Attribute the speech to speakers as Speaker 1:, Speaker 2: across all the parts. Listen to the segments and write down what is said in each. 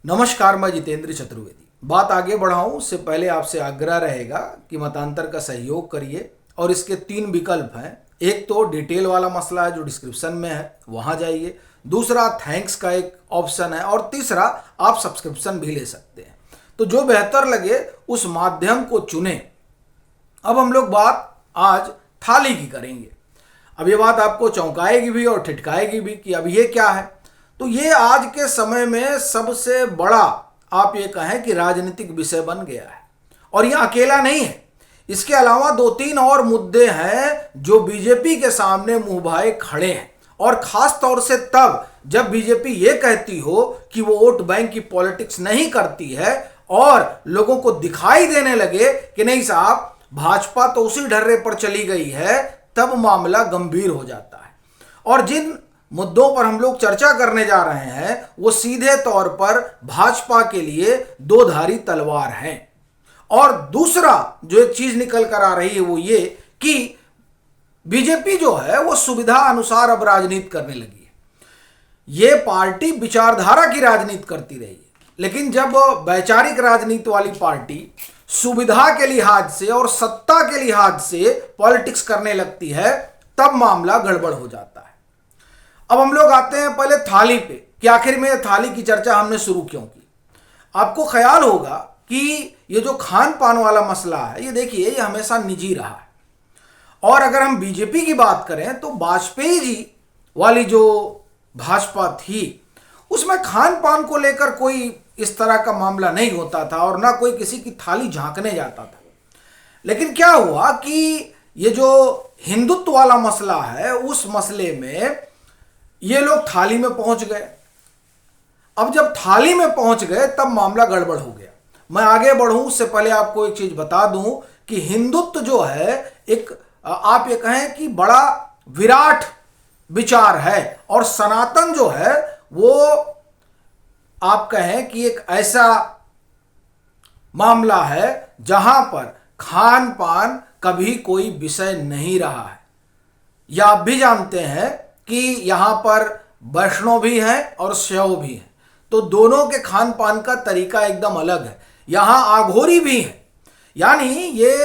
Speaker 1: नमस्कार, मैं जितेंद्र चतुर्वेदी। बात आगे बढ़ाऊं उससे पहले आपसे आग्रह रहेगा कि मतांतर का सहयोग करिए और इसके 3 विकल्प हैं। एक तो डिटेल वाला मसला है जो डिस्क्रिप्शन में है, वहां जाइए। दूसरा थैंक्स का एक ऑप्शन है और तीसरा आप सब्सक्रिप्शन भी ले सकते हैं। तो जो बेहतर लगे उस माध्यम को चुनें। अब हम लोग बात आज थाली की करेंगे। अब ये बात आपको चौंकाएगी भी और ठिठकाएगी भी कि अब ये क्या है। तो ये आज के समय में सबसे बड़ा आप ये कहें कि राजनीतिक विषय बन गया है और ये अकेला नहीं है। इसके अलावा 2-3 और मुद्दे हैं जो बीजेपी के सामने मुंह भाए खड़े हैं, और खास तौर से तब जब बीजेपी ये कहती हो कि वो वोट बैंक की पॉलिटिक्स नहीं करती है और लोगों को दिखाई देने लगे कि नहीं साहब भाजपा तो उसी ढर्रे पर चली गई है, तब मामला गंभीर हो जाता है। और जिन मुद्दों पर हम लोग चर्चा करने जा रहे हैं वो सीधे तौर पर भाजपा के लिए दो धारी तलवार हैं। और दूसरा जो एक चीज निकल कर आ रही है वो ये कि बीजेपी जो है वो सुविधा अनुसार अब राजनीति करने लगी है। ये पार्टी विचारधारा की राजनीति करती रही है, लेकिन जब वैचारिक राजनीति वाली पार्टी सुविधा के लिहाज से और सत्ता के लिहाज से पॉलिटिक्स करने लगती है तब मामला गड़बड़ हो जाता है। अब हम लोग आते हैं पहले थाली पे कि आखिर में थाली की चर्चा हमने शुरू क्यों की। आपको ख्याल होगा कि ये जो खान पान वाला मसला है, ये देखिए ये हमेशा निजी रहा है। और अगर हम बीजेपी की बात करें तो वाजपेयी जी वाली जो भाजपा थी उसमें खान पान को लेकर कोई इस तरह का मामला नहीं होता था और ना कोई किसी की थाली झांकने जाता था। लेकिन क्या हुआ कि ये जो हिंदुत्व वाला मसला है उस मसले में ये लोग थाली में पहुंच गए। अब जब थाली में पहुंच गए तब मामला गड़बड़ हो गया। मैं आगे बढ़ूं उससे पहले आपको एक चीज बता दूं कि हिंदुत्व जो है एक आप ये कहें कि बड़ा विराट विचार है और सनातन जो है वो आप कहें कि एक ऐसा मामला है जहां पर खान पान कभी कोई विषय नहीं रहा है। या आप भी जानते हैं कि यहां पर वैष्णव भी हैं और शैव भी हैं, तो दोनों के खान पान का तरीका एकदम अलग है। यहां आघोरी भी हैं, यानी ये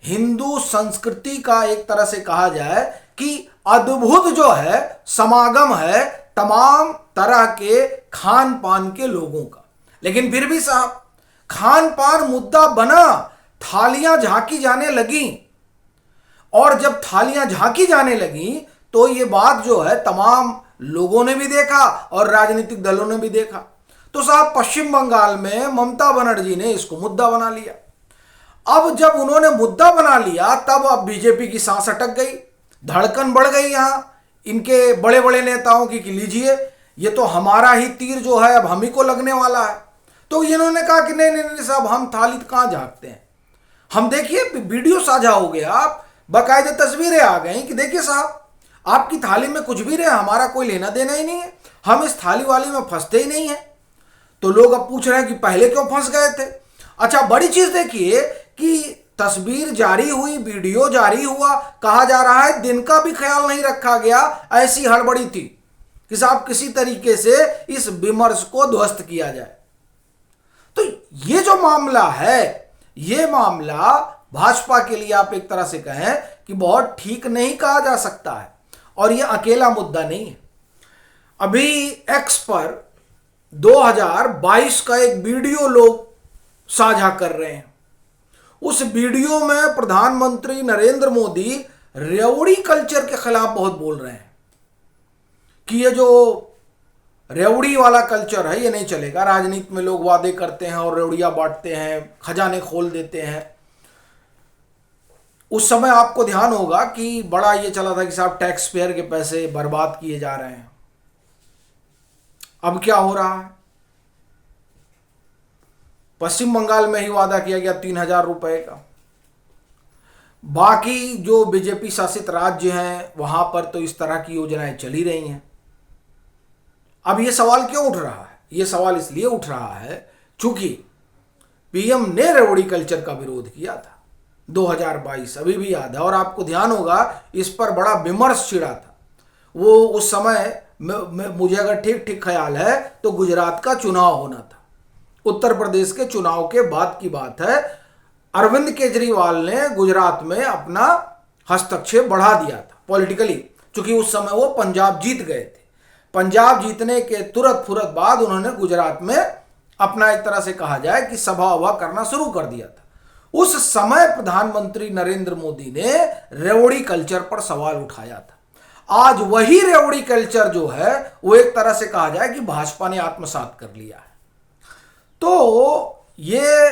Speaker 1: हिंदू संस्कृति का एक तरह से कहा जाए कि अद्भुत जो है समागम है तमाम तरह के खान पान के लोगों का। लेकिन फिर भी साहब खान पान मुद्दा बना, थालियां झांकी जाने लगी, और जब थालियां झांकी जाने लगी तो ये बात जो है तमाम लोगों ने भी देखा और राजनीतिक दलों ने भी देखा। तो साहब पश्चिम बंगाल में ममता बनर्जी ने इसको मुद्दा बना लिया। अब जब उन्होंने मुद्दा बना लिया तब अब बीजेपी की सांस अटक गई, धड़कन बढ़ गई यहां इनके बड़े बड़े नेताओं की कि लीजिए ये तो हमारा ही तीर जो है अब हम ही को लगने वाला है। तो इन्होंने कहा कि नहीं नहीं नहीं साहब हम थाली कहां झांकते हैं। हम देखिए वीडियो साझा हो गया, आप बाकायदे तस्वीरें आ गई कि देखिए साहब आपकी थाली में कुछ भी रहे, हमारा कोई लेना देना ही नहीं है, हम इस थाली वाली में फंसते ही नहीं है। तो लोग अब पूछ रहे हैं कि पहले क्यों फंस गए थे। अच्छा बड़ी चीज देखिए कि तस्वीर जारी हुई, वीडियो जारी हुआ, कहा जा रहा है दिन का भी ख्याल नहीं रखा गया, ऐसी हड़बड़ी थी कि साहब किसी तरीके से इस विमर्श को ध्वस्त किया जाए। तो ये जो मामला है ये मामला भाजपा के लिए आप एक तरह से कहें कि बहुत ठीक नहीं कहा जा सकता है, और ये अकेला मुद्दा नहीं है। अभी एक्स पर 2022 का एक वीडियो लोग साझा कर रहे हैं। उस वीडियो में प्रधानमंत्री नरेंद्र मोदी रेवड़ी कल्चर के खिलाफ बहुत बोल रहे हैं कि ये जो रेवड़ी वाला कल्चर है ये नहीं चलेगा। राजनीति में लोग वादे करते हैं और रेवड़ियां बांटते हैं, खजाने खोल देते हैं। उस समय आपको ध्यान होगा कि बड़ा ये चला था कि साहब टैक्स पेयर के पैसे बर्बाद किए जा रहे हैं। अब क्या हो रहा है, पश्चिम बंगाल में ही वादा किया गया 3,000 रुपए का। बाकी जो बीजेपी शासित राज्य हैं वहां पर तो इस तरह की योजनाएं चली रही हैं। अब ये सवाल क्यों उठ रहा है, ये सवाल इसलिए उठ रहा है चूंकि पीएम ने रेवड़ी कल्चर का विरोध किया था 2022, अभी भी याद है। और आपको ध्यान होगा इस पर बड़ा विमर्श छिड़ा था। वो उस समय मुझे अगर ठीक ठीक ख्याल है तो गुजरात का चुनाव होना था उत्तर प्रदेश के चुनाव के बाद की बात है। अरविंद केजरीवाल ने गुजरात में अपना हस्तक्षेप बढ़ा दिया था पॉलिटिकली, क्योंकि उस समय वो पंजाब जीत गए थे। पंजाब जीतने के तुरंत फुरत बाद उन्होंने गुजरात में अपना एक तरह से कहा जाए कि सभा वभा करना शुरू कर दिया था। उस समय प्रधानमंत्री नरेंद्र मोदी ने रेवड़ी कल्चर पर सवाल उठाया था। आज वही रेवड़ी कल्चर जो है वो एक तरह से कहा जाए कि भाजपा ने आत्मसात कर लिया है। तो ये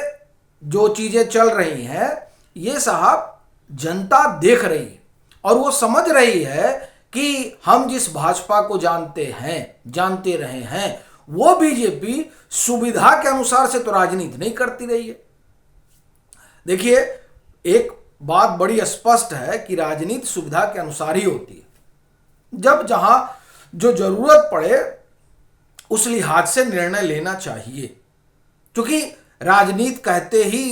Speaker 1: जो चीजें चल रही हैं ये साहब जनता देख रही है और वो समझ रही है कि हम जिस भाजपा को जानते रहे हैं वो बीजेपी सुविधा के अनुसार से तो राजनीति नहीं करती रही है। देखिए, एक बात बड़ी स्पष्ट है कि राजनीति सुविधा के अनुसार ही होती है। जब जहां जो जरूरत पड़े उस लिहाज से निर्णय लेना चाहिए, क्योंकि राजनीति कहते ही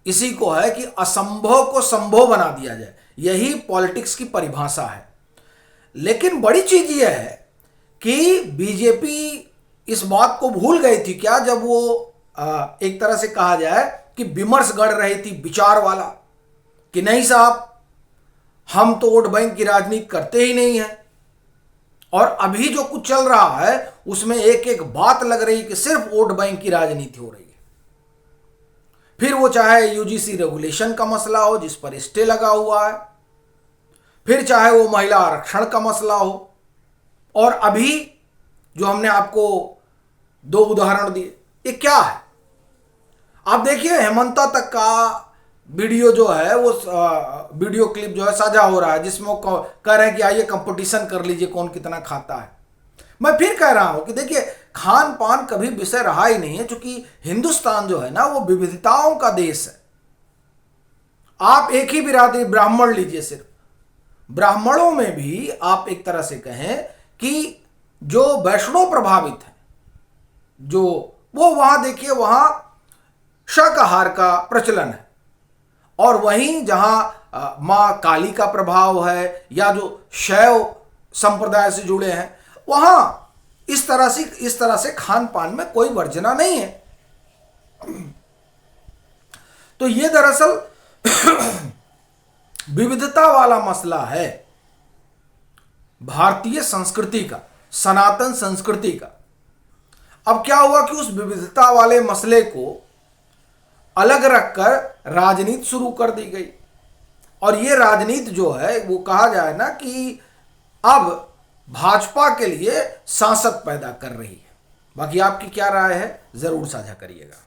Speaker 1: इसी को है कि असंभव को संभव बना दिया जाए। यही पॉलिटिक्स की परिभाषा है। लेकिन बड़ी चीज यह है कि बीजेपी इस बात को भूल गई थी क्या, जब वो एक तरह से कहा जाए कि विमर्श गढ़ रही थी विचार वाला कि नहीं साहब हम तो वोट बैंक की राजनीति करते ही नहीं है। और अभी जो कुछ चल रहा है उसमें एक एक बात लग रही कि सिर्फ वोट बैंक की राजनीति हो रही है। फिर वो चाहे यूजीसी रेगुलेशन का मसला हो जिस पर स्टे लगा हुआ है, फिर चाहे वो महिला आरक्षण का मसला हो, और अभी जो हमने आपको 2 उदाहरण दिए, ये क्या है? आप देखिए, हेमंता तक का वीडियो जो है वो वीडियो क्लिप जो है साझा हो रहा है जिसमें वो कह रहे हैं कि आइए कंपटीशन कर लीजिए कौन कितना खाता है। मैं फिर कह रहा हूं कि देखिए, खान पान कभी विषय रहा ही नहीं है, क्योंकि हिंदुस्तान जो है ना वो विविधताओं का देश है। आप एक ही बिरादरी ब्राह्मण लीजिए, सिर्फ ब्राह्मणों में भी आप एक तरह से कहें कि जो वैष्णव प्रभावित है, जो वो वहां देखिए वहां शाकाहार का प्रचलन है, और वहीं जहां मां काली का प्रभाव है या जो शैव संप्रदाय से जुड़े हैं वहां इस तरह से खान पान में कोई वर्जना नहीं है। तो ये दरअसल विविधता वाला मसला है भारतीय संस्कृति का, सनातन संस्कृति का। अब क्या हुआ कि उस विविधता वाले मसले को अलग रखकर राजनीति शुरू कर दी गई, और ये राजनीति जो है वो कहा जाए ना कि अब भाजपा के लिए सांसद पैदा कर रही है। बाकी आपकी क्या राय है जरूर साझा करिएगा।